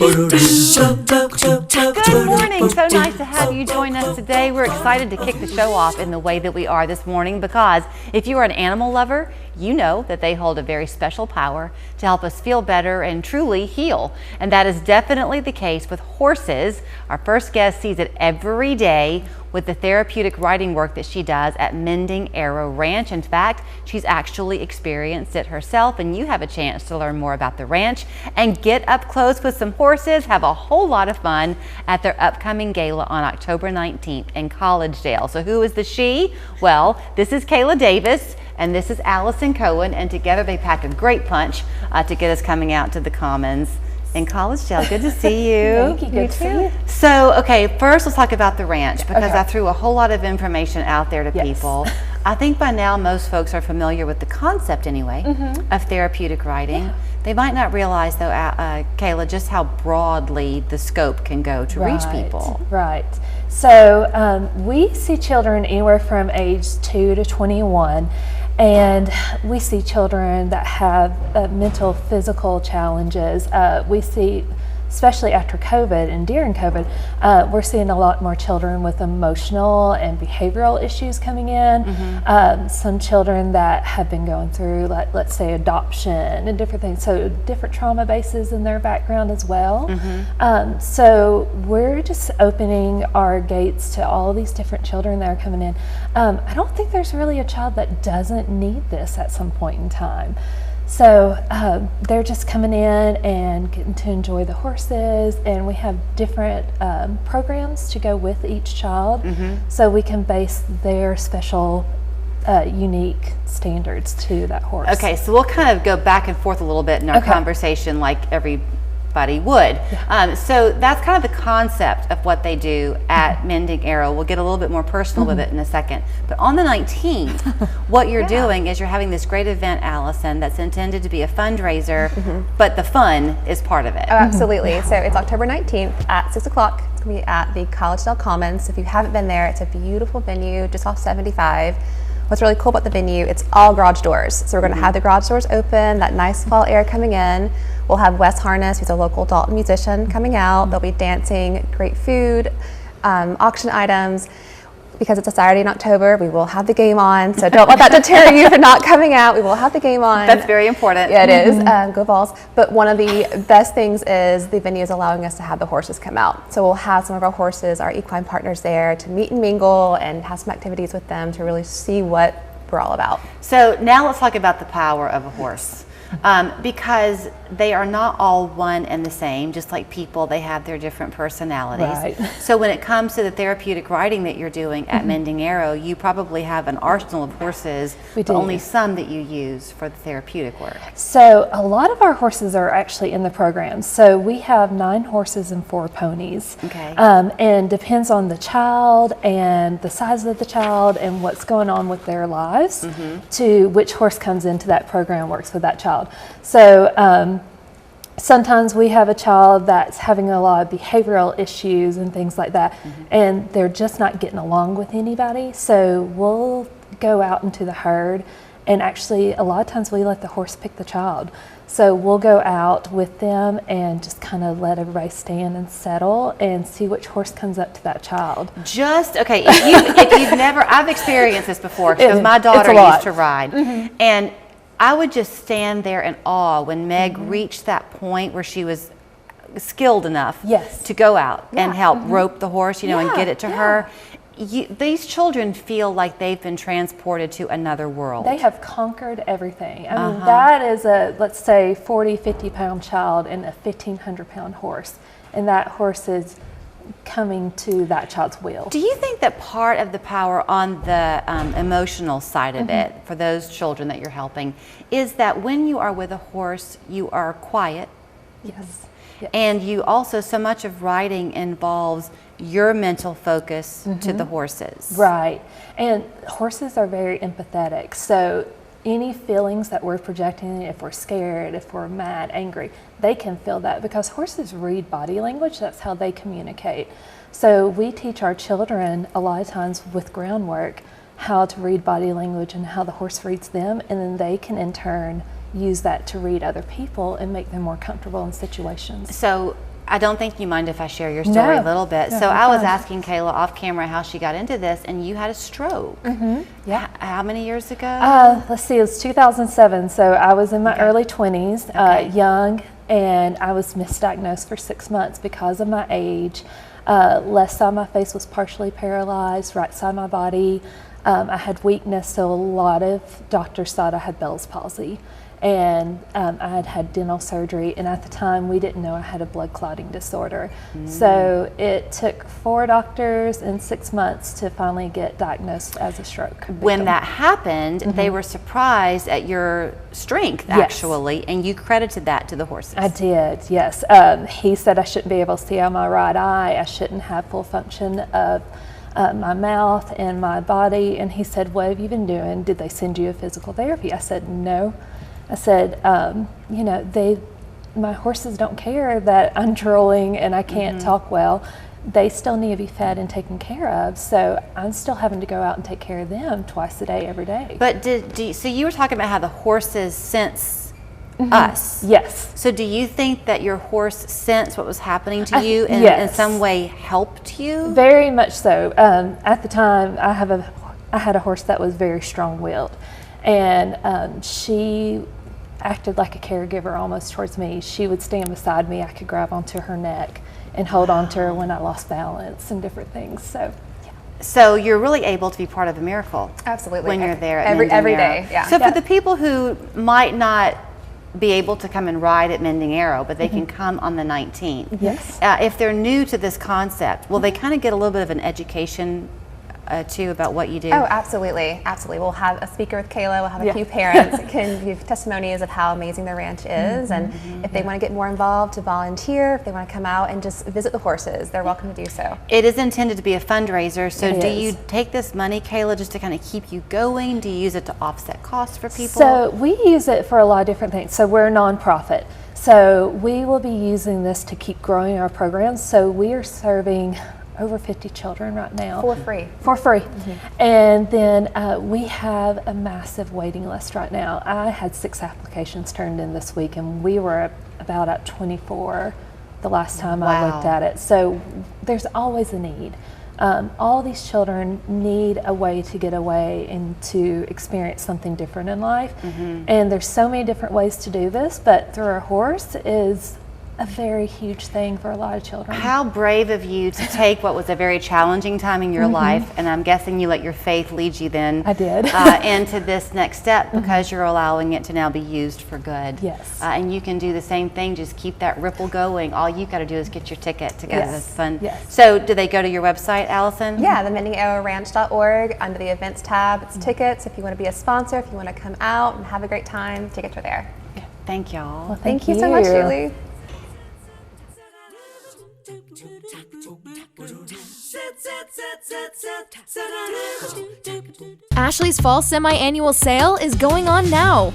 Good morning. So nice to have you join us today. We're excited to kick the show off in the way that we are this morning because if you are an animal lover, you know that they hold a very special power to help us feel better and truly heal. And that is definitely the case with horses. Our first guest sees it every day with the therapeutic riding work that she does at Mending Arrow Ranch. In fact, she's actually experienced it herself, and you have a chance to learn more about the ranch and get up close with some horses, have a whole lot of fun at their upcoming gala on October 19th in Collegedale. So who is the she? Well, this is Kayla Davis and this is Allison Cohen, and together they pack a great punch to get us coming out to the Commons in Collegedale. Good to see you. Thank you. Good to see you. So, okay, first let's talk about the ranch because I threw a whole lot of information out there to people. I think by now most folks are familiar with the concept anyway of therapeutic riding. Yeah. They might not realize though, Kayla, just how broadly the scope can go to reach people. Right. So we see children anywhere from age 2 to 21. And we see children that have mental, physical challenges. We see, especially after COVID and during COVID, we're seeing a lot more children with emotional and behavioral issues coming in. Some children that have been going through, like, let's say, adoption and different things. So different trauma bases in their background as well. So we're just opening our gates to all these different children that are coming in. I don't think there's really a child that doesn't need this at some point in time. So they're just coming in and getting to enjoy the horses, and we have different programs to go with each child, so we can base their special unique standards to that horse. Okay, so we'll kind of go back and forth a little bit in our conversation like everybody would. So that's kind of the concept of what they do at Mending Arrow. We'll get a little bit more personal with it in a second. But on the 19th, what you're doing is you're having this great event, Allison, that's intended to be a fundraiser, but the fun is part of it. Oh, absolutely. So it's October 19th at 6 o'clock. It's going to be at the Collegedale Commons. If you haven't been there, it's a beautiful venue just off 75. What's really cool about the venue, it's all garage doors. So we're going to have the garage doors open, that nice fall air coming in. We'll have Wes Harness, who's a local Dalton musician, coming out. They'll be dancing, great food, auction items. Because it's a Saturday in October, we will have the game on. So don't let that deter you from not coming out. We will have the game on. That's very important. Yeah, it is. Go Vols. But one of the best things is the venue is allowing us to have the horses come out. So we'll have some of our horses, our equine partners there to meet and mingle and have some activities with them to really see what we're all about. So now let's talk about the power of a horse. Because they are not all one and the same, just like people, they have their different personalities. Right. So when it comes to the therapeutic riding that you're doing at Mending Arrow, you probably have an arsenal of horses, but only some that you use for the therapeutic work. So a lot of our horses are actually in the program. So we have 9 horses and 4 ponies. Okay. And depends on the child and the size of the child and what's going on with their lives to which horse comes into that program, works with that child. So sometimes we have a child that's having a lot of behavioral issues and things like that, and they're just not getting along with anybody. So we'll go out into the herd, and actually a lot of times we let the horse pick the child. So we'll go out with them and just kind of let everybody stand and settle and see which horse comes up to that child. Okay, if you've never, I've experienced this before because my daughter used to ride, and I would just stand there in awe when Meg reached that point where she was skilled enough to go out and help rope the horse, and get it to her. These children feel like they've been transported to another world. They have conquered everything. I mean, that is a, let's say, 40, 50-pound child and a 1,500-pound horse. And that horse is coming to that child's will. Do you think that part of the power on the emotional side of it for those children that you're helping is that when you are with a horse, you are quiet? Yes. And you also, so much of riding involves your mental focus to the horses. Right. And horses are very empathetic. So any feelings that we're projecting, if we're scared, if we're mad, angry, they can feel that because horses read body language. That's how they communicate. So we teach our children a lot of times with groundwork how to read body language and how the horse reads them, and then they can in turn use that to read other people and make them more comfortable in situations. So I don't think you mind if I share your story a little bit. No, So you're I was fine. asking Kayla off camera how she got into this, and you had a stroke. Yeah. How many years ago? Let's see, it was 2007, so I was in my early 20s, young, and I was misdiagnosed for 6 months because of my age. Left side of my face was partially paralyzed, right side of my body. I had weakness, so a lot of doctors thought I had Bell's palsy. And I had had dental surgery, and at the time we didn't know I had a blood clotting disorder. So it took 4 doctors and 6 months to finally get diagnosed as a stroke. When that happened, they were surprised at your strength, actually, and you credited that to the horses. I did, yes. He said I shouldn't be able to see out my right eye. I shouldn't have full function of my mouth and my body. And he said, "What have you been doing? Did they send you a physical therapy?" I said, "No." I said, you know, my horses don't care that I'm drooling and I can't talk well. They still need to be fed and taken care of. So I'm still having to go out and take care of them twice a day, every day. But so you were talking about how the horses sense us. Yes. So do you think that your horse sensed what was happening to you and in yes. some way helped you? Very much so. At the time, I had a horse that was very strong-willed, and she acted like a caregiver almost towards me. She would stand beside me. I could grab onto her neck and hold on to her when I lost balance and different things. So you're really able to be part of a miracle. Absolutely. When you're there at every Mending Arrow. day. Yeah. So for the people who might not be able to come and ride at Mending Arrow, but they can come on the 19th. Yes. If they're new to this concept, will they kind of get a little bit of an education too about what you do? Oh, absolutely, absolutely. We'll have a speaker with Kayla. We'll have a few parents that can give testimonies of how amazing the ranch is, and if they want to get more involved, to volunteer, if they want to come out and just visit the horses, they're welcome to do so. It is intended to be a fundraiser, so It do is. you take this money, Kayla, just to kind of keep you going? Do you use it to offset costs for people? So we use it for a lot of different things. So we're a nonprofit. So we will be using this to keep growing our programs. So we are serving over 50 children right now. For free. For free. And then we have a massive waiting list right now. I had 6 applications turned in this week, and we were about at 24 the last time I looked at it. So there's always a need. All these children need a way to get away and to experience something different in life. And there's so many different ways to do this, but through a horse is a very huge thing for a lot of children. How brave of you to take what was a very challenging time in your life, and I'm guessing you let your faith lead you then. I did. Into this next step because you're allowing it to now be used for good. Yes. And you can do the same thing, just keep that ripple going. All you got to do is get your ticket to go to this fun. Yes. So do they go to your website, Allison? Yeah, the mendingarrowranch.org, under the events tab, it's tickets. If you want to be a sponsor, if you want to come out and have a great time, tickets are there. Thank y'all. Well, Thank you so much, Julie. Ashley's fall semi-annual sale is going on now.